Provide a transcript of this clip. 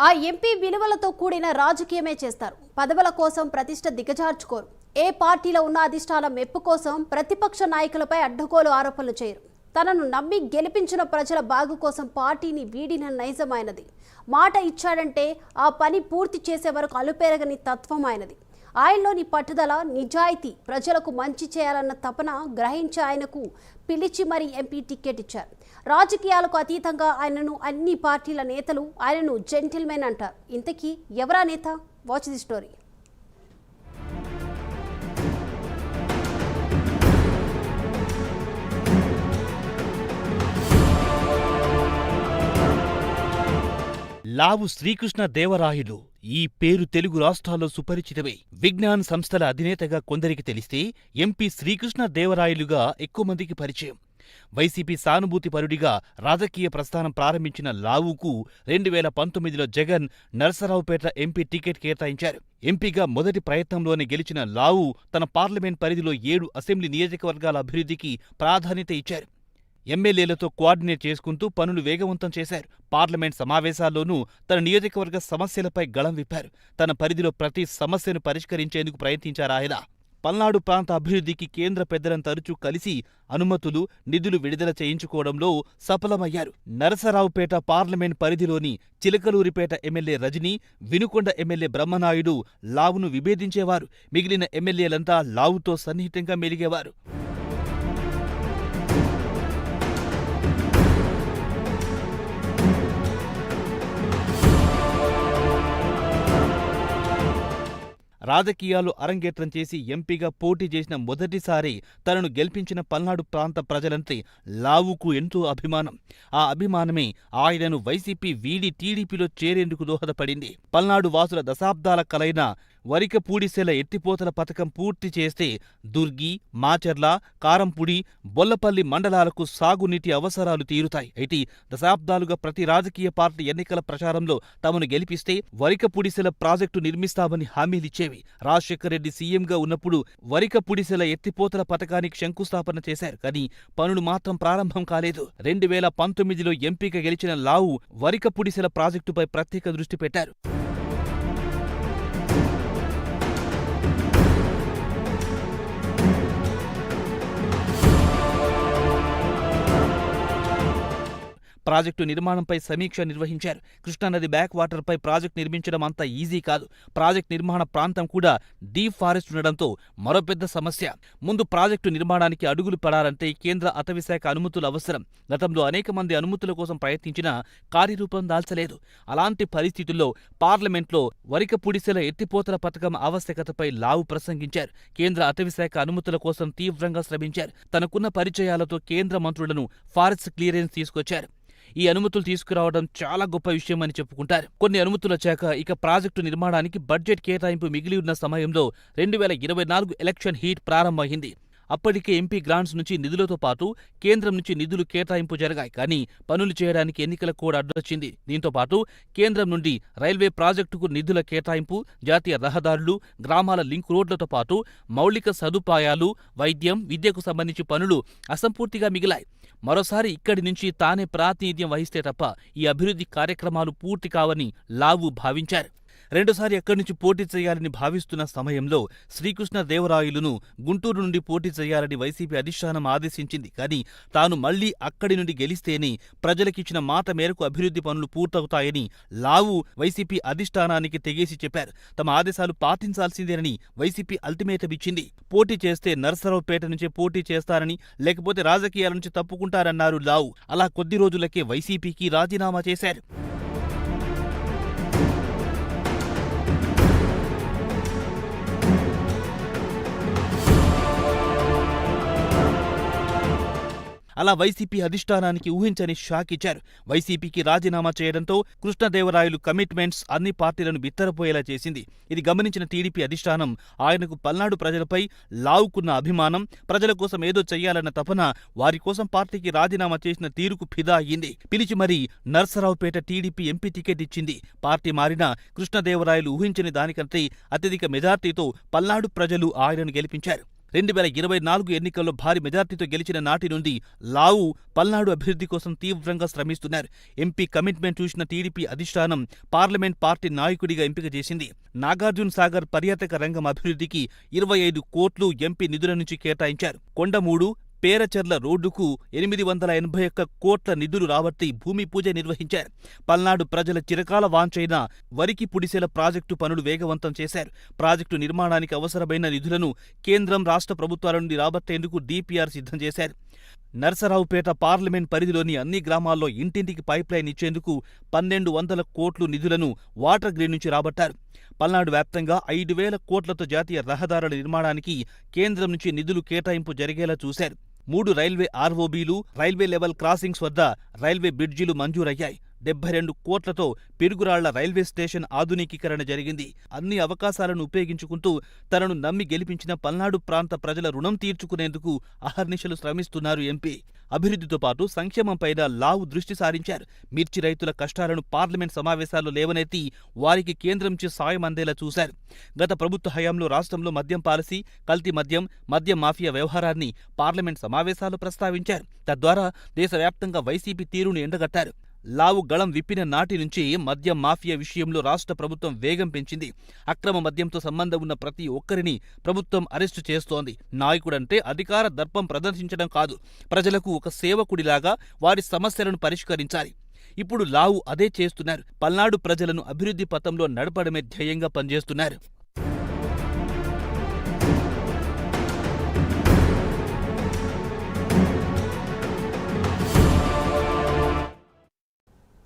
ఆ ఎంపీ విలువలతో కూడిన రాజకీయమే చేస్తారు. పదవుల కోసం ప్రతిష్ట దిగజార్చుకోరు. ఏ పార్టీలో ఉన్న అధిష్టానం మెప్పు కోసం ప్రతిపక్ష నాయకులపై అడ్డగోలు ఆరోపణలు చేయరు. తనను నమ్మి గెలిపించిన ప్రజల బాగు కోసం పార్టీని వీడిన నైజమైనది. మాట ఇచ్చాడంటే ఆ పని పూర్తి చేసే వరకు అలుపెరగని తత్వం ఆయనది. ఆయనలోని పట్టుదల, నిజాయితీ, ప్రజలకు మంచి చేయాలన్న తపన గ్రహించి ఆయనకు పిలిచి మరీ ఎంపీ టికెట్ ఇచ్చారు. రాజకీయాలకు అతీతంగా ఆయనను అన్ని పార్టీల నేతలు ఆయనను జెంటిల్మెన్ అంటారు. ఇంతకీ ఎవరా నేత? Watch the story. Lavu Srikrishna Devarayalu ఈ పేరు తెలుగు రాష్ట్రాల్లో సుపరిచితమే. విజ్ఞాన్ సంస్థల అధినేతగా కొందరికి తెలిస్తే ఎంపీ శ్రీకృష్ణ దేవరాయలుగా ఎక్కువ మందికి పరిచయం. వైసీపీ సానుభూతిపరుడిగా రాజకీయ ప్రస్థానం ప్రారంభించిన లావుకు 2019లో జగన్ నరసరావుపేట ఎంపీ టికెట్ కేటాయించారు. ఎంపీగా మొదటి ప్రయత్నంలోనే గెలిచిన లావు తన పార్లమెంట్ పరిధిలో 7 అసెంబ్లీ నియోజకవర్గాల అభివృద్ధికి ప్రాధాన్యత ఇచ్చారు. ఎమ్మెల్యేలతో కోఆర్డినేట్ చేసుకుంటూ పనులు వేగవంతం చేశారు. పార్లమెంట్ సమావేశాల్లోనూ తన నియోజకవర్గ సమస్యలపై గళం విప్పారు. తన పరిధిలో ప్రతి సమస్యను పరిష్కరించేందుకు ప్రయత్నించారాయన. పల్నాడు ప్రాంత అభివృద్ధికి కేంద్ర పెద్దలను తరచూ కలిసి అనుమతులు, నిధులు విడుదల చేయించుకోవడంలో సఫలమయ్యారు. నరసరావుపేట పార్లమెంట్ పరిధిలోని చిలకలూరిపేట ఎమ్మెల్యే రజనీ, వినుకొండ ఎమ్మెల్యే బ్రహ్మనాయుడు లావును విభేదించేవారు. మిగిలిన ఎమ్మెల్యేలంతా లావుతో సన్నిహితంగా మెలిగేవారు. రాజకీయాలు అరంగేట్రం చేసి ఎంపీగా పోటీ చేసిన మొదటిసారి తనను గెలిపించిన పల్నాడు ప్రాంత ప్రజలంటే లావుకు ఎంతో అభిమానం. ఆ అభిమానమే ఆయనను వైసీపీ వీడి టీడీపీలో చేరేందుకు దోహదపడింది. పల్నాడు వాసుల దశాబ్దాల కలైన వరికపూడిసెల ఎత్తిపోతల పథకం పూర్తి చేస్తే దుర్గి, మాచర్ల, కారంపూడి, బొల్లపల్లి మండలాలకు సాగునీటి అవసరాలు తీరుతాయి. అయితే దశాబ్దాలుగా ప్రతి రాజకీయ పార్టీ ఎన్నికల ప్రచారంలో తమను గెలిపిస్తే వరికపూడిసెల ప్రాజెక్టు నిర్మిస్తామని హామీలిచ్చేవి. రాజశేఖర్ రెడ్డి సీఎంగా ఉన్నప్పుడు వరికపూడిసెల ఎత్తిపోతల పథకానికి శంకుస్థాపన చేశారు. కానీ పనులు మాత్రం ప్రారంభం కాలేదు. 2019లో ఎంపీగా గెలిచిన లావు వరికపూడిసెల ప్రాజెక్టుపై ప్రత్యేక దృష్టి పెట్టారు. ప్రాజెక్టు నిర్మాణంపై సమీక్ష నిర్వహించారు. కృష్ణానది బ్యాక్ వాటర్పై ప్రాజెక్టు నిర్మించడం అంత ఈజీ కాదు. ప్రాజెక్టు నిర్మాణ ప్రాంతం కూడా డీప్ ఫారెస్ట్ ఉండడంతో మరో పెద్ద సమస్య. ముందు ప్రాజెక్టు నిర్మాణానికి అడుగులు పడాలంటే కేంద్ర అటవీశాఖ అనుమతులు అవసరం. గతంలో అనేక మంది అనుమతుల కోసం ప్రయత్నించినా కార్యరూపం దాల్చలేదు. అలాంటి పరిస్థితుల్లో పార్లమెంట్లో వరికపూడిసెల ఎత్తిపోతల పథకం ఆవశ్యకతపై లావు ప్రసంగించారు. కేంద్ర అటవీశాఖ అనుమతుల కోసం తీవ్రంగా శ్రమించారు. తనకున్న పరిచయాలతో కేంద్ర మంత్రులను ఫారెస్ట్ క్లియరెన్స్ తీసుకొచ్చారు. ఈ అనుమతులు తీసుకురావడం చాలా గొప్ప విషయమని చెప్పుకుంటారు. కొన్ని అనుమతులు వచ్చాక ఇక ప్రాజెక్టు నిర్మాణానికి బడ్జెట్ కేటాయింపు మిగిలి ఉన్న సమయంలో 2024 ఎలక్షన్ హీట్ ప్రారంభమైంది. అప్పటికే ఎంపీ గ్రాంట్స్ నుంచి నిధులతో పాటు కేంద్రం నుంచి నిధులు కేటాయింపు జరిగాయి. కానీ పనులు చేయడానికి ఎన్నికల కోడ్ అడ్డొచ్చింది. దీంతో పాటు కేంద్రం నుండి రైల్వే ప్రాజెక్టుకు నిధుల కేటాయింపు, జాతీయ రహదారులు, గ్రామాల లింక్ రోడ్లతో పాటు మౌలిక సదుపాయాలు, వైద్యం, విద్యకు సంబంధించి పనులు అసంపూర్తిగా మిగిలాయి. మరోసారి ఇక్కడి నుంచి తానే ప్రాతినిధ్యం వహిస్తే తప్ప ఈ అభివృద్ధి కార్యక్రమాలు పూర్తి కావని లావు భావించారు. రెండోసారి ఎక్కడి నుంచి పోటీ చేయాలని భావిస్తున్న సమయంలో శ్రీకృష్ణ దేవరాయలును గుంటూరు నుండి పోటీ చేయాలని వైసీపీ అధిష్టానం ఆదేశించింది. కానీ తాను మళ్లీ అక్కడి నుండి గెలిస్తేనే ప్రజలకిచ్చిన మాట మేరకు అభివృద్ధి పనులు పూర్తవుతాయని లావు వైసీపీ అధిష్టానానికి తెగేసి చెప్పారు. తమ ఆదేశాలు పాటించాల్సిందేనని వైసీపీ అల్టిమేటం ఇచ్చింది. పోటీ చేస్తే నరసరావుపేట నుంచే పోటీ చేస్తారని, లేకపోతే రాజకీయాల నుంచి తప్పుకుంటారన్నారు లావు. అలా కొద్ది రోజులకే వైసీపీకి రాజీనామా చేశారు. అలా వైసీపీ అధిష్టానానికి ఊహించని షాక్ ఇచ్చారు. వైసీపీకి రాజీనామా చేయడంతో కృష్ణదేవరాయలు కమిట్మెంట్స్ అన్ని పార్టీలను బిత్తరపోయేలా చేసింది. ఇది గమనించిన టీడీపీ అధిష్టానం ఆయనకు పల్నాడు ప్రజలపై లావుకున్న అభిమానం, ప్రజల కోసం ఏదో చెయ్యాలన్న తపన, వారి కోసం పార్టీకి రాజీనామా చేసిన తీరుకు ఫిదా అయ్యింది. పిలిచి మరీ నర్సరావుపేట టీడీపీ ఎంపీ టికెట్ ఇచ్చింది. పార్టీ మారినా కృష్ణదేవరాయలు ఊహించని దానికంటే అత్యధిక మెజార్టీతో పల్నాడు ప్రజలు ఆయనను గెలిపించారు. 2024 ఎన్నికల్లో భారీ మెజార్టీతో గెలిచిన నాటి నుండి లావు పల్నాడు అభివృద్ధి కోసం తీవ్రంగా శ్రమిస్తున్నారు. ఎంపీ కమిట్మెంట్ చూసిన టీడీపీ అధిష్టానం పార్లమెంట్ పార్టీ నాయకుడిగా ఎంపిక చేసింది. నాగార్జున సాగర్ పర్యాటక రంగం అభివృద్ధికి 25 కోట్లు ఎంపీ నిధుల నుంచి కేటాయించారు. కొండమూడు పేరచెర్ల రోడ్డుకు 881 కోట్ల నిధులు రాబట్టి భూమి పూజ నిర్వహించారు. పల్నాడు ప్రజల చిరకాల వాంఛైన వరికి పుడిసెల ప్రాజెక్టు పనులు వేగవంతం చేశారు. ప్రాజెక్టు నిర్మాణానికి అవసరమైన నిధులను కేంద్రం, రాష్ట్ర ప్రభుత్వాల నుండి రాబట్టేందుకు డీపీఆర్ సిద్ధం చేశారు. నర్సరావుపేట పార్లమెంట్ పరిధిలోని అన్ని గ్రామాల్లో ఇంటింటికి పైప్లైన్ ఇచ్చేందుకు 1200 కోట్లు నిధులను వాటర్ గ్రిడ్ నుంచి రాబట్టారు. పల్నాడు వ్యాప్తంగా 5,000 కోట్లతో జాతీయ రహదారుల నిర్మాణానికి కేంద్రం నుంచి నిధులు కేటాయింపు జరిగేలా చూశారు. 3 రైల్వే ఆర్ఓబీలు, రైల్వే లెవెల్ క్రాసింగ్స్ వద్ద రైల్వే బ్రిడ్జిలు మంజూరయ్యాయి. 72 కోట్లతో పిరుగురాళ్ల రైల్వే స్టేషన్ ఆధునికీకరణ జరిగింది. అన్ని అవకాశాలను ఉపయోగించుకుంటూ తనను నమ్మి గెలిపించిన పల్నాడు ప్రాంత ప్రజల రుణం తీర్చుకునేందుకు అహర్నిశలు శ్రమిస్తున్నారు ఎంపీ. అభివృద్ధితో పాటు సంక్షేమంపైన లావు దృష్టి సారించారు. మిర్చి రైతుల కష్టాలను పార్లమెంట్ సమావేశాల్లో లేవనెత్తి వారికి కేంద్రం నుంచి సాయం అందేలా చూశారు. గత ప్రభుత్వ హయాంలో రాష్ట్రంలో మద్యం పాలసీ, కల్తీ మద్యం, మద్యం మాఫియా వ్యవహారాన్ని పార్లమెంట్ సమావేశాల్లో ప్రస్తావించారు. తద్వారా దేశవ్యాప్తంగా వైసీపీ తీరును ఎండగట్టారు. లావు గళం విప్పిన నాటి నుంచి మద్యం మాఫియా విషయంలో రాష్ట్ర ప్రభుత్వం వేగం పెంచింది. అక్రమ మద్యంతో సంబంధం ఉన్న ప్రతి ఒక్కరిని ప్రభుత్వం అరెస్టు చేస్తోంది. నాయకుడంటే అధికార దర్పం ప్రదర్శించడం కాదు, ప్రజలకు ఒక సేవకుడిలాగా వారి సమస్యలను పరిష్కరించాలి. ఇప్పుడు లావు అదే చేస్తున్నారు. పల్నాడు ప్రజలను అభివృద్ధి పథంలో నడపడమే ధ్యేయంగా పనిచేస్తున్నారు.